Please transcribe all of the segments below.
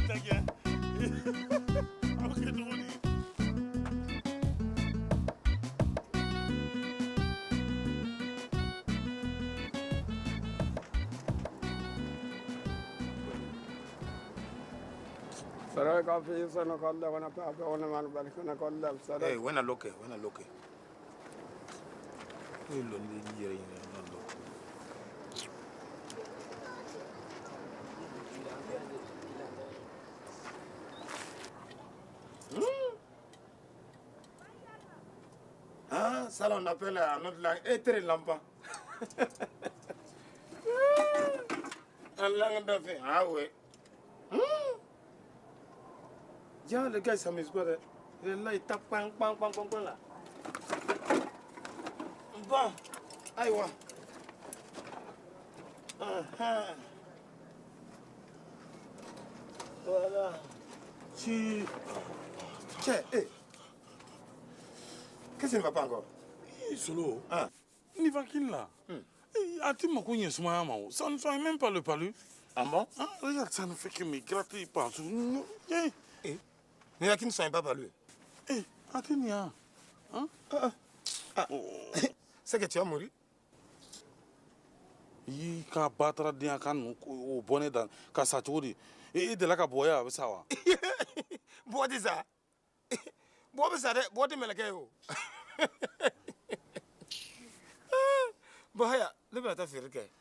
T'inquiète. Ok, drôle. Saraka fi sana kolla wana papa wana man balik na kolla saraka. Eh, when I look. We lonely here in London. Ah, ça on appelle à notre langue être lampa. En langue d'affaires. Ah ouais. Tiens, le gars il s'amuse pas. Il est là, il tape pang là. Bon, aïe ouais. Voilà. Tiens, hé. Qu'est-ce qui ne va pas encore? Solo. Ah. Ni va qu'il là. Tu m'as connu ce moment. Ça ne fait même pas le palu. Ah bon? Ah, regarde, ça ne fait que me gratter partout. Eh, mais qui ne sont pas palu? Eh, attends, hein? C'est que tu as mouru? Il a battu des canons au bonnet dans Kassatouri. Et de la caboya avec ça. Bois de ça. Bois de ça, bois de Melakeo. Bon, le matin, fait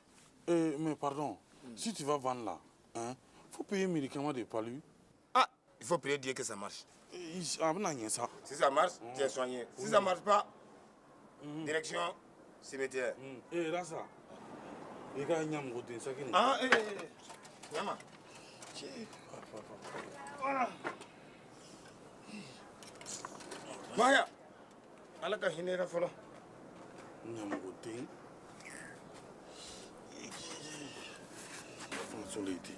mais pardon, si tu vas vendre là, hein, faut payer médicaments de palu. Ah, il faut prier Dieu que ça marche. Ça. Si ça marche, tu es soigné. Si ça ne marche pas, direction cimetière. Eh, là ça. Les gars, ils n'ont pas de ça. Ah, Yama. Voilà. Maya, alaka hinera folo. Nyamugote. Consolidé.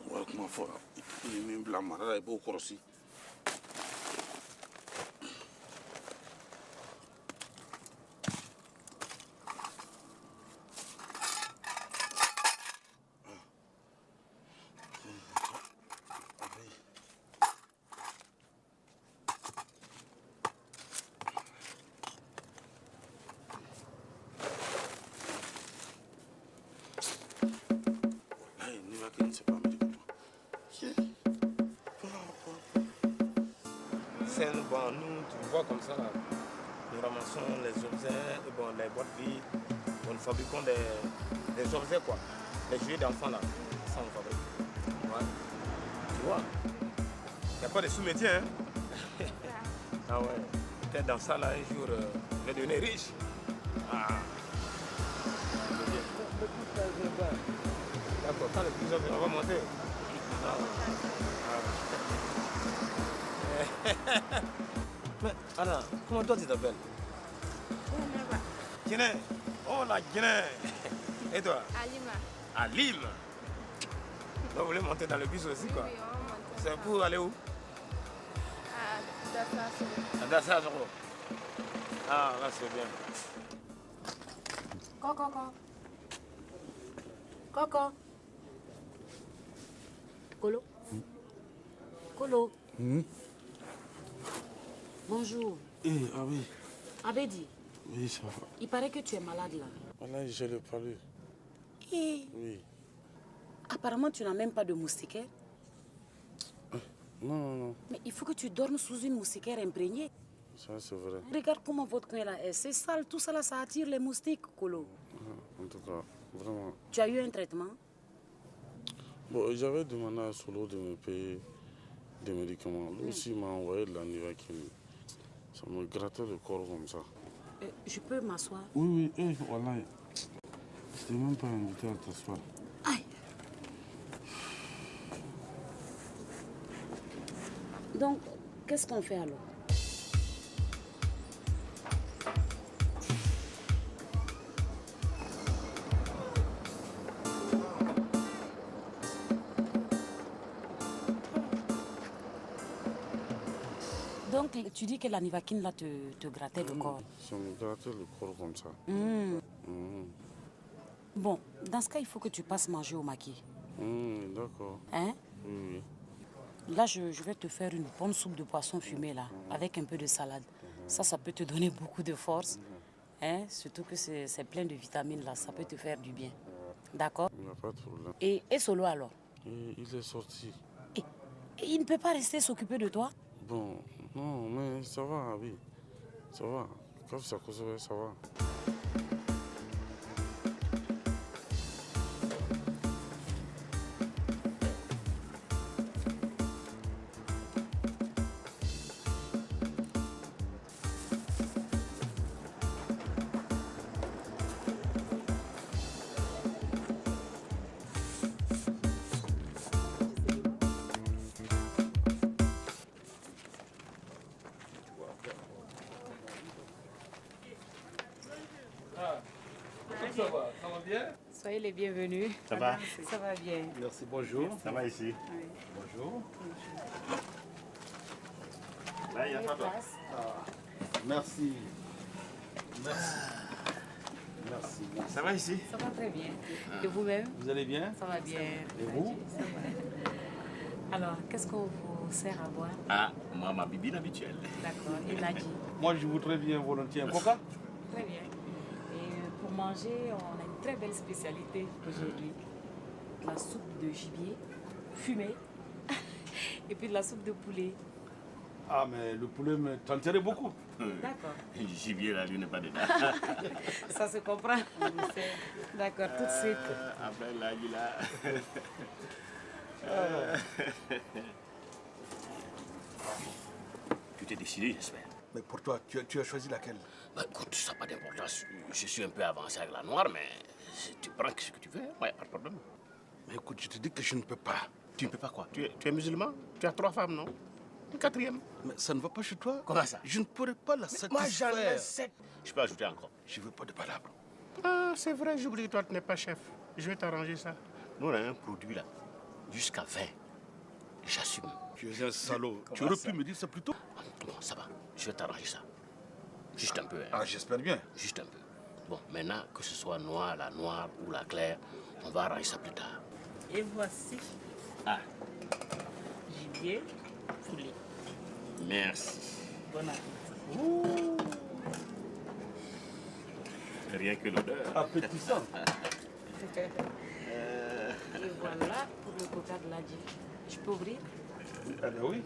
Voilà comment faut. Il est même blanc, il est beau aussi. Bon, nous, tu vois comme ça, là, nous ramassons les objets, et bon, les boîtes vides, nous fabriquons des objets, quoi. Les jouets d'enfants, là, ça on fabrique. Ouais. Tu vois, il n'y a pas de sous-métier, hein. Ah ouais, peut-être dans ça, là, un jour, je vais devenir riche. Ah. D'accord, quand le plus on va monter. Mais Anna, comment toi tu t'appelles? Guinée. Oh la Guinée. Et toi? Alima. Alima. Vous voulez monter dans le bus aussi quoi? Oui, on va monter. C'est pour aller où? À Dassasoro. À Dassasoro. Ah là c'est bien. Coco. Coco. Colo. Colo. Bonjour. Ah oui. Abedi. Oui, ça va. Il paraît que tu es malade là. Voilà, je l'ai parlé. Oui. Apparemment, tu n'as même pas de moustiquaire. Non. Mais il faut que tu dormes sous une moustiquaire imprégnée. Ça, c'est vrai. Regarde comment votre coin là est. C'est sale. Tout ça là, ça attire les moustiques, Colo. En tout cas, vraiment. Tu as eu un traitement? Bon, j'avais demandé à Solo de me payer des médicaments. Lui aussi m'a envoyé de la Nivaquine. Ça me grattait le corps comme ça. Je peux m'asseoir? Oui, voilà. Je t'ai même pas invité à t'asseoir. Aïe! Donc, qu'est-ce qu'on fait alors? Donc, tu dis que la nivaquine là te grattait le corps. Ça me grattait le corps comme ça. Bon, dans ce cas, il faut que tu passes manger au maquis. D'accord. Hein? Oui. Là, je vais te faire une bonne soupe de poisson fumé là, avec un peu de salade. Ça peut te donner beaucoup de force. Hein? Surtout que c'est plein de vitamines là, ça peut te faire du bien. D'accord? Il n'y a pas de problème. Et Solo alors? Et il est sorti. Et il ne peut pas rester s'occuper de toi? Bon, non, mais ça va, oui. Ça va. Quand ça cause, ça va. Ça va bien? Soyez les bienvenus. Ça va? Ça va bien. Merci, bonjour. Ça va ici? Oui. Bonjour. Là, il y a pas d'autre. Merci. Merci. Merci. Ça va ici? Ça va très bien. Et vous-même? Vous allez bien? Ça va bien. Et vous? Ça va. Alors, qu'est-ce qu'on vous sert à boire? Ah, moi, ma bibine habituelle. D'accord. Et Nadji? Moi, je voudrais bien volontiers un coca. Très bien. Et pour manger, on a une très belle spécialité aujourd'hui. La soupe de gibier fumée et puis de la soupe de poulet. Ah, mais le poulet me tenterait beaucoup. D'accord. Le gibier, là, lui n'est pas dedans. Ça se comprend. D'accord, tout de suite. Après, là, il a... Tu t'es décidé, j'espère? Mais pour toi, tu as choisi laquelle? Bah, écoute, ça n'a pas d'importance. Je suis un peu avancé avec la noire, mais si tu prends ce que tu veux, ouais, pas de problème. Mais écoute, je te dis que je ne peux pas. Tu ne peux pas quoi? Tu es musulman? Tu as 3 femmes, non? Une 4e. Mais ça ne va pas chez toi? Comment ça? Je ne pourrais pas la satisfaire. Moi, j'en ai 7. Je peux ajouter encore. Je ne veux pas de palabres. Ah, c'est vrai, j'oublie, toi, tu n'es pas chef. Je vais t'arranger ça. Nous, on a un produit là, jusqu'à 20. J'assume. Tu es un salaud. Tu aurais pu me dire ça plus tôt? Bon, ça va, je vais t'arranger ça. Juste un peu. Hein. Ah, j'espère bien. Juste un peu. Bon, maintenant, que ce soit noir, la noire ou la claire, on va arranger ça plus tard. Et voici Ah, gibier, poulet. merci. Bon appétit. Rien que l'odeur. Appétissant. Et voilà pour le coca de Nadji. Je peux ouvrir? Ah, ben oui.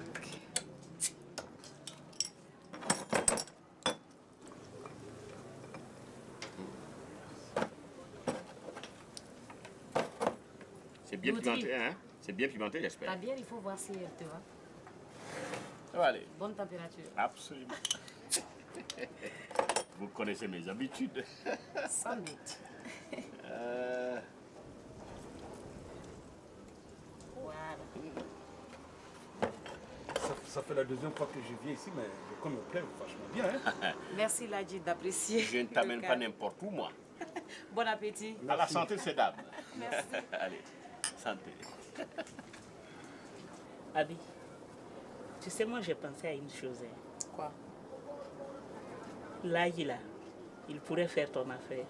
C'est bien Gauthier. pimenté, hein? C'est bien pimenté, La j'espère. bière, il faut voir si elle te va. Ça va aller. Bonne température. Absolument. Vous connaissez mes habitudes. Sans doute. Voilà. Ça fait la deuxième fois que je viens ici, mais le coin me plaît vachement bien. Hein? Merci Nadji d'apprécier. Je ne t'amène pas n'importe où, moi. Bon appétit. À la santé de ces dames. Merci. Allez, santé. Abi, tu sais, moi j'ai pensé à une chose. Hein. Quoi? Là, il pourrait faire ton affaire.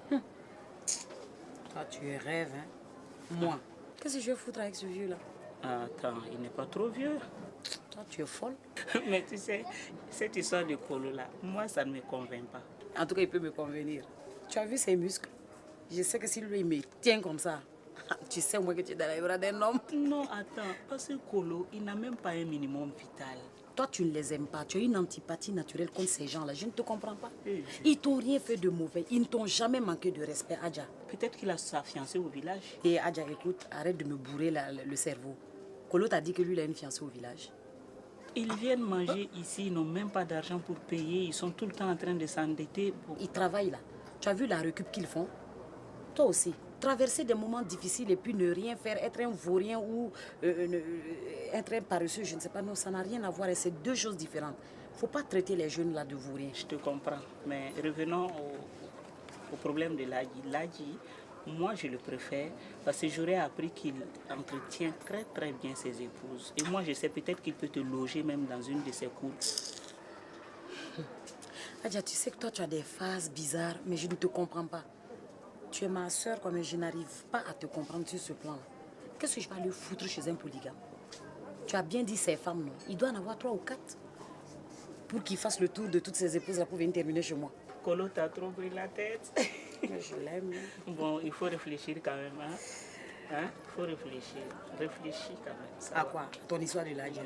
Toi, tu rêves, hein? Moi? Qu'est-ce que je vais foutre avec ce vieux-là? Attends, il n'est pas trop vieux. Toi, tu es folle. Mais tu sais, cette histoire de colo là, moi ça ne me convainc pas. En tout cas, il peut me convenir. Tu as vu ses muscles? Je sais que si lui, il me tient comme ça, tu sais, moi, que tu es dans les bras d'un homme. Non, attends, parce que colo, il n'a même pas un minimum vital. Toi, tu ne les aimes pas. Tu as une antipathie naturelle contre ces gens-là. Je ne te comprends pas. Eh, Ils t'ont rien fait de mauvais. Ils ne t'ont jamais manqué de respect, Adja. Peut-être qu'il a sa fiancée au village. Et Adja, écoute, arrête de me bourrer le cerveau. Kolo t'a dit que lui, il a une fiancée au village. Ils viennent manger ici, ils n'ont même pas d'argent pour payer. Ils sont tout le temps en train de s'endetter. Bon. Ils travaillent là. Tu as vu la récup qu'ils font? Toi aussi. Traverser des moments difficiles et puis ne rien faire, être un vaurien ou être un paresseux, je ne sais pas, non, ça n'a rien à voir et c'est deux choses différentes. Il ne faut pas traiter les jeunes là de vauriens. Je te comprends, mais revenons au problème de Ladji. Ladji, Moi, je le préfère parce que j'aurais appris qu'il entretient très très bien ses épouses. Et moi, je sais peut-être qu'il peut te loger même dans une de ses cours. Adja, tu sais que toi, tu as des phases bizarres, mais je ne te comprends pas. Tu es ma soeur, mais je n'arrive pas à te comprendre sur ce plan-là. Qu'est-ce que je vais aller foutre chez un polygame? Tu as bien dit ces femmes, non? Il doit en avoir 3 ou 4 pour qu'il fasse le tour de toutes ses épouses là pour venir terminer chez moi. Colo, t'as trop pris la tête. Je l'aime. Bon, il faut réfléchir quand même. Hein? Il faut réfléchir. Réfléchis quand même. À quoi? Ton histoire de l'Adja.